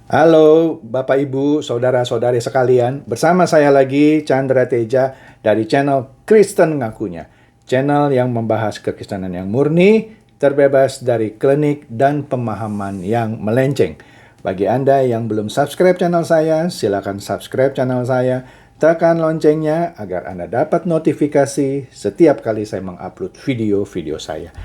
Halo Bapak Ibu, Saudara-saudari sekalian. Bersama saya lagi Chandra Teja dari channel Kristen Ngakunya. Channel yang membahas kekristenan yang murni, terbebas dari klinik dan pemahaman yang melenceng. Bagi Anda yang belum subscribe channel saya, silakan subscribe channel saya. Tekan loncengnya agar Anda dapat notifikasi setiap kali saya mengupload video-video saya.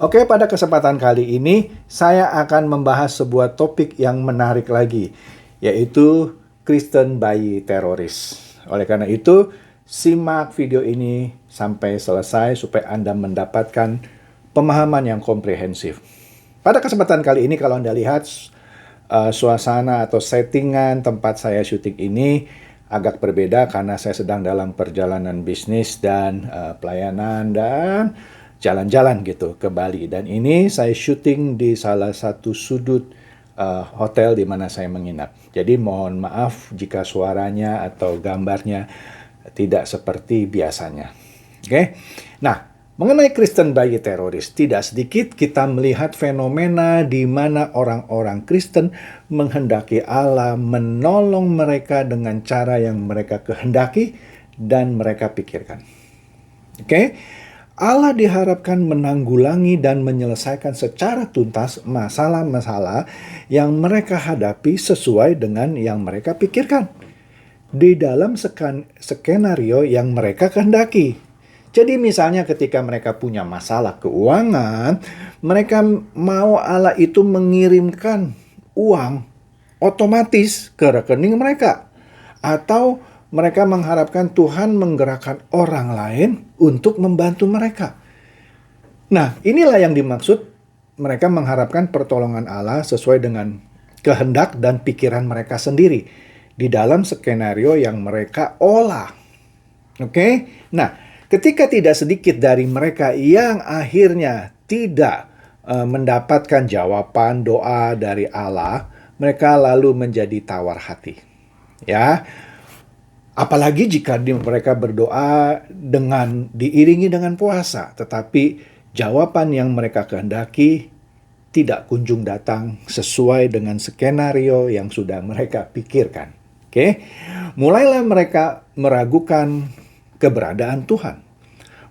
Oke, pada kesempatan kali ini saya akan membahas sebuah topik yang menarik lagi, yaitu Kristen bayi teroris. Oleh karena itu, simak video ini sampai selesai supaya Anda mendapatkan pemahaman yang komprehensif. Pada kesempatan kali ini, kalau Anda lihat suasana atau settingan tempat saya syuting ini agak berbeda karena saya sedang dalam perjalanan bisnis dan pelayanan dan jalan-jalan gitu ke Bali. Dan ini saya syuting di salah satu sudut hotel di mana saya menginap. Jadi mohon maaf jika suaranya atau gambarnya tidak seperti biasanya. Oke. Nah, mengenai Kristen bayi teroris, tidak sedikit kita melihat fenomena di mana orang-orang Kristen menghendaki Allah menolong mereka dengan cara yang mereka kehendaki dan mereka pikirkan. Oke. Allah diharapkan menanggulangi dan menyelesaikan secara tuntas masalah-masalah yang mereka hadapi sesuai dengan yang mereka pikirkan di dalam skenario yang mereka kehendaki. Jadi misalnya ketika mereka punya masalah keuangan, mereka mau Allah itu mengirimkan uang otomatis ke rekening mereka. Atau mereka mengharapkan Tuhan menggerakkan orang lain untuk membantu mereka. Nah, inilah yang dimaksud mereka mengharapkan pertolongan Allah sesuai dengan kehendak dan pikiran mereka sendiri di dalam skenario yang mereka olah. Oke? Nah, ketika tidak sedikit dari mereka yang akhirnya tidak mendapatkan jawaban doa dari Allah, mereka lalu menjadi tawar hati. Ya. Apalagi jika mereka berdoa diiringi dengan puasa, tetapi jawaban yang mereka kehendaki tidak kunjung datang sesuai dengan skenario yang sudah mereka pikirkan. Oke, mulailah mereka meragukan keberadaan Tuhan.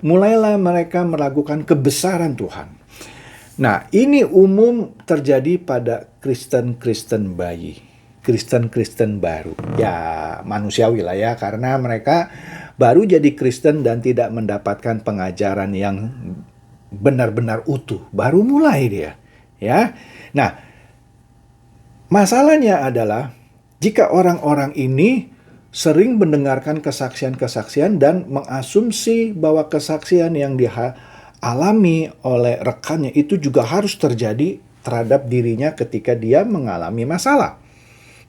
Mulailah mereka meragukan kebesaran Tuhan. Nah, ini umum terjadi pada Kristen-Kristen bayi. Kristen-Kristen baru. Ya, manusiawi lah ya, karena mereka baru jadi Kristen dan tidak mendapatkan pengajaran yang benar-benar utuh. Baru mulai dia. Ya. Nah, masalahnya adalah jika orang-orang ini sering mendengarkan kesaksian-kesaksian dan mengasumsi bahwa kesaksian yang dialami oleh rekannya itu juga harus terjadi terhadap dirinya ketika dia mengalami masalah.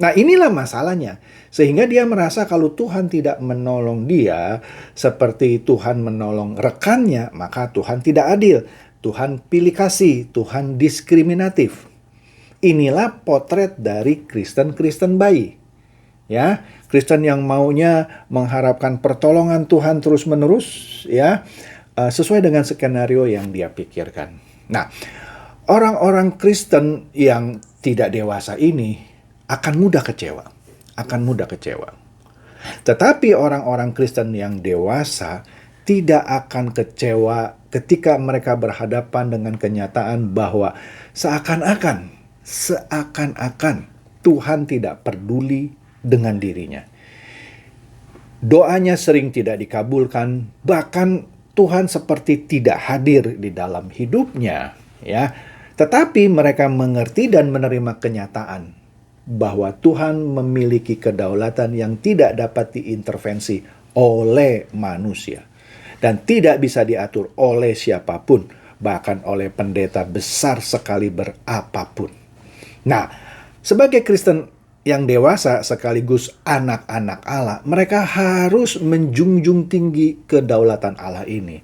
Nah, inilah masalahnya. Sehingga dia merasa kalau Tuhan tidak menolong dia seperti Tuhan menolong rekannya, maka Tuhan tidak adil. Tuhan pilih kasih, Tuhan diskriminatif. Inilah potret dari Kristen-Kristen bayi. Ya, Kristen yang maunya mengharapkan pertolongan Tuhan terus-menerus, ya, sesuai dengan skenario yang dia pikirkan. Nah, orang-orang Kristen yang tidak dewasa ini akan mudah kecewa. Tetapi orang-orang Kristen yang dewasa tidak akan kecewa ketika mereka berhadapan dengan kenyataan bahwa seakan-akan Tuhan tidak peduli dengan dirinya. Doanya sering tidak dikabulkan, bahkan Tuhan seperti tidak hadir di dalam hidupnya, ya. Tetapi mereka mengerti dan menerima kenyataan bahwa Tuhan memiliki kedaulatan yang tidak dapat diintervensi oleh manusia dan tidak bisa diatur oleh siapapun, bahkan oleh pendeta besar sekali berapapun. Nah, sebagai Kristen yang dewasa sekaligus anak-anak Allah, mereka harus menjunjung tinggi kedaulatan Allah ini.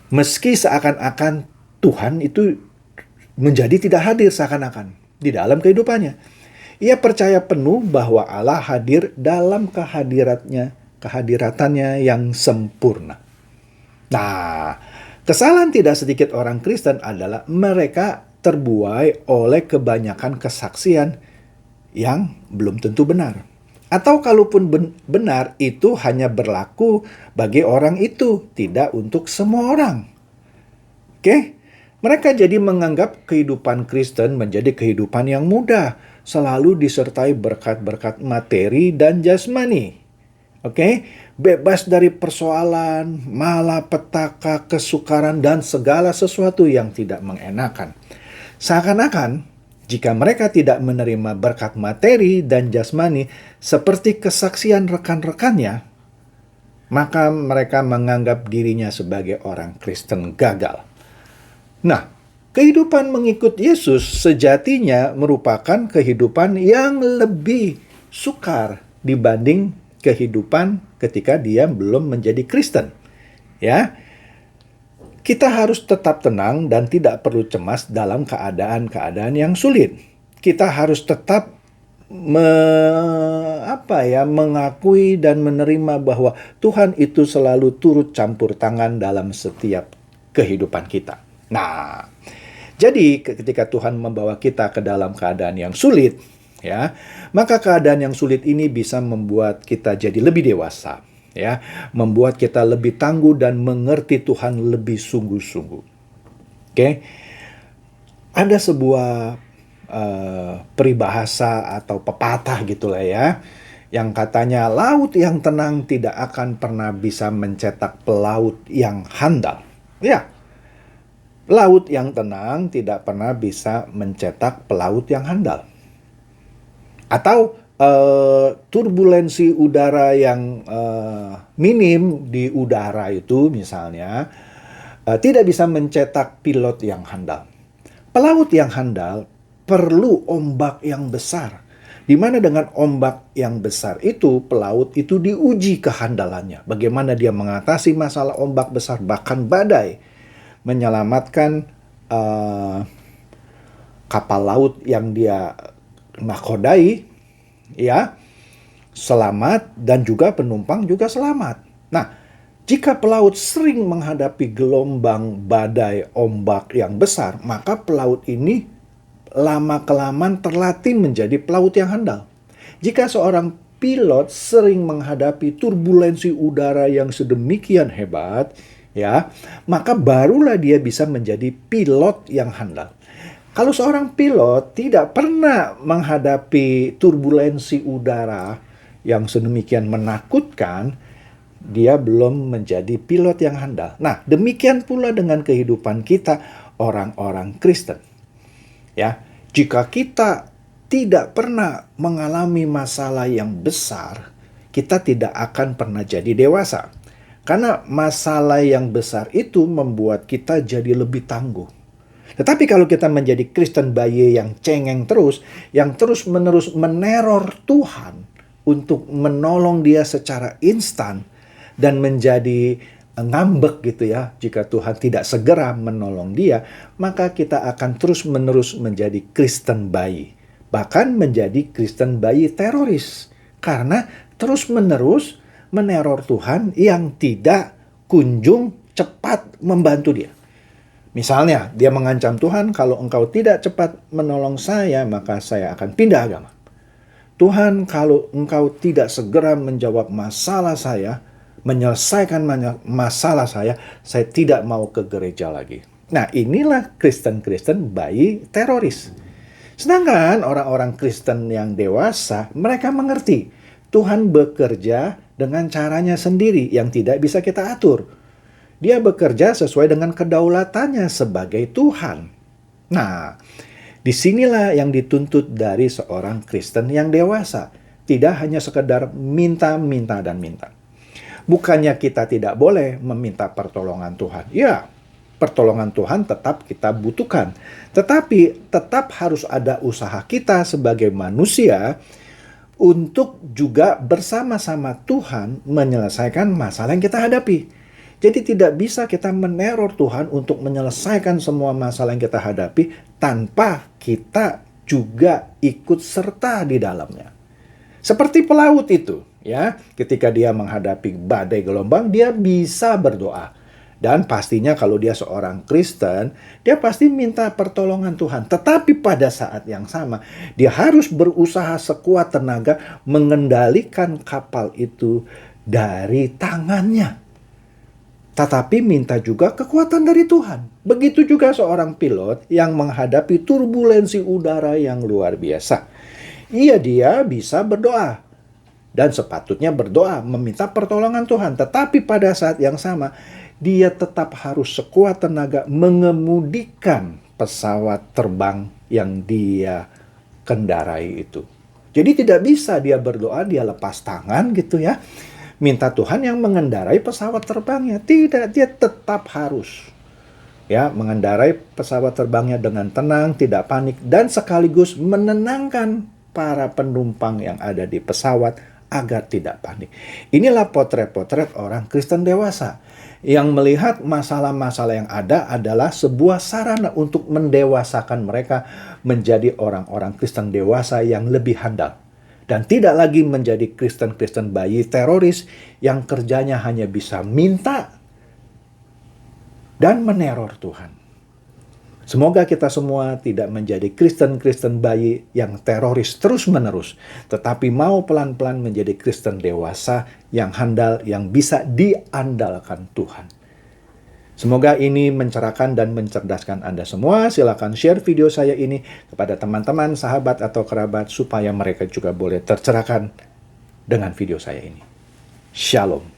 Meski seakan-akan Tuhan itu menjadi tidak hadir seakan-akan di dalam kehidupannya. Ia percaya penuh bahwa Allah hadir dalam kehadiratannya yang sempurna. Nah, kesalahan tidak sedikit orang Kristen adalah mereka terbuai oleh kebanyakan kesaksian yang belum tentu benar. Atau kalaupun benar, itu hanya berlaku bagi orang itu, tidak untuk semua orang. Oke? Mereka jadi menganggap kehidupan Kristen menjadi kehidupan yang mudah, selalu disertai berkat-berkat materi dan jasmani. Oke? Bebas dari persoalan, malapetaka, kesukaran, dan segala sesuatu yang tidak mengenakan. Seakan-akan, jika mereka tidak menerima berkat materi dan jasmani seperti kesaksian rekan-rekannya, maka mereka menganggap dirinya sebagai orang Kristen gagal. Nah, kehidupan mengikut Yesus sejatinya merupakan kehidupan yang lebih sukar dibanding kehidupan ketika dia belum menjadi Kristen. Ya, kita harus tetap tenang dan tidak perlu cemas dalam keadaan-keadaan yang sulit. Kita harus tetap mengakui dan menerima bahwa Tuhan itu selalu turut campur tangan dalam setiap kehidupan kita. Nah, jadi ketika Tuhan membawa kita ke dalam keadaan yang sulit, ya, maka keadaan yang sulit ini bisa membuat kita jadi lebih dewasa. Ya, membuat kita lebih tangguh dan mengerti Tuhan lebih sungguh-sungguh. Oke, ada sebuah peribahasa atau pepatah gitulah ya, yang katanya laut yang tenang tidak akan pernah bisa mencetak pelaut yang handal. Ya, laut yang tenang tidak pernah bisa mencetak pelaut yang handal. Atau turbulensi udara yang minim di udara itu misalnya tidak bisa mencetak pilot yang handal. Pelaut yang handal perlu ombak yang besar, di mana dengan ombak yang besar itu pelaut itu diuji kehandalannya. Bagaimana dia mengatasi masalah ombak besar bahkan badai, menyelamatkan kapal laut yang dia nakodai, ya, selamat, dan juga penumpang juga selamat. Nah, jika pelaut sering menghadapi gelombang, badai, ombak yang besar, maka pelaut ini lama-kelamaan terlatih menjadi pelaut yang handal. Jika seorang pilot sering menghadapi turbulensi udara yang sedemikian hebat, ya, maka barulah dia bisa menjadi pilot yang handal. Kalau seorang pilot tidak pernah menghadapi turbulensi udara yang sedemikian menakutkan, dia belum menjadi pilot yang handal. Nah, demikian pula dengan kehidupan kita orang-orang Kristen. Ya, jika kita tidak pernah mengalami masalah yang besar, kita tidak akan pernah jadi dewasa. Karena masalah yang besar itu membuat kita jadi lebih tangguh. Tetapi kalau kita menjadi Kristen bayi yang cengeng terus, yang terus-menerus meneror Tuhan untuk menolong dia secara instan dan menjadi ngambek gitu ya, jika Tuhan tidak segera menolong dia, maka kita akan terus-menerus menjadi Kristen bayi. Bahkan menjadi Kristen bayi teroris. Karena terus-menerus meneror Tuhan yang tidak kunjung cepat membantu dia. Misalnya, dia mengancam Tuhan, kalau engkau tidak cepat menolong saya, maka saya akan pindah agama. Tuhan, kalau engkau tidak segera menjawab masalah saya, menyelesaikan masalah saya tidak mau ke gereja lagi. Nah, inilah Kristen-Kristen bayi teroris. Sedangkan orang-orang Kristen yang dewasa, mereka mengerti Tuhan bekerja dengan caranya sendiri yang tidak bisa kita atur. Dia bekerja sesuai dengan kedaulatannya sebagai Tuhan. Nah, disinilah yang dituntut dari seorang Kristen yang dewasa. Tidak hanya sekedar minta, minta, dan minta. Bukannya kita tidak boleh meminta pertolongan Tuhan. Ya, pertolongan Tuhan tetap kita butuhkan. Tetapi tetap harus ada usaha kita sebagai manusia untuk juga bersama-sama Tuhan menyelesaikan masalah yang kita hadapi. Jadi tidak bisa kita meneror Tuhan untuk menyelesaikan semua masalah yang kita hadapi tanpa kita juga ikut serta di dalamnya. Seperti pelaut itu, ya, ketika dia menghadapi badai gelombang, dia bisa berdoa. Dan pastinya kalau dia seorang Kristen, dia pasti minta pertolongan Tuhan. Tetapi pada saat yang sama, dia harus berusaha sekuat tenaga mengendalikan kapal itu dari tangannya. Tetapi minta juga kekuatan dari Tuhan. Begitu juga seorang pilot yang menghadapi turbulensi udara yang luar biasa. Dia bisa berdoa. Dan sepatutnya berdoa, meminta pertolongan Tuhan. Tetapi pada saat yang sama, dia tetap harus sekuat tenaga mengemudikan pesawat terbang yang dia kendarai itu. Jadi tidak bisa dia berdoa, dia lepas tangan gitu ya. Minta Tuhan yang mengendarai pesawat terbangnya. Tidak, dia tetap harus ya mengendarai pesawat terbangnya dengan tenang, tidak panik, dan sekaligus menenangkan para penumpang yang ada di pesawat agar tidak panik. Inilah potret-potret orang Kristen dewasa yang melihat masalah-masalah yang ada adalah sebuah sarana untuk mendewasakan mereka menjadi orang-orang Kristen dewasa yang lebih handal. Dan tidak lagi menjadi Kristen-Kristen bayi teroris yang kerjanya hanya bisa minta dan meneror Tuhan. Semoga kita semua tidak menjadi Kristen-Kristen bayi yang teroris terus-menerus, tetapi mau pelan-pelan menjadi Kristen dewasa yang handal, yang bisa diandalkan Tuhan. Semoga ini mencerahkan dan mencerdaskan Anda semua. Silakan share video saya ini kepada teman-teman, sahabat, atau kerabat supaya mereka juga boleh tercerahkan dengan video saya ini. Shalom.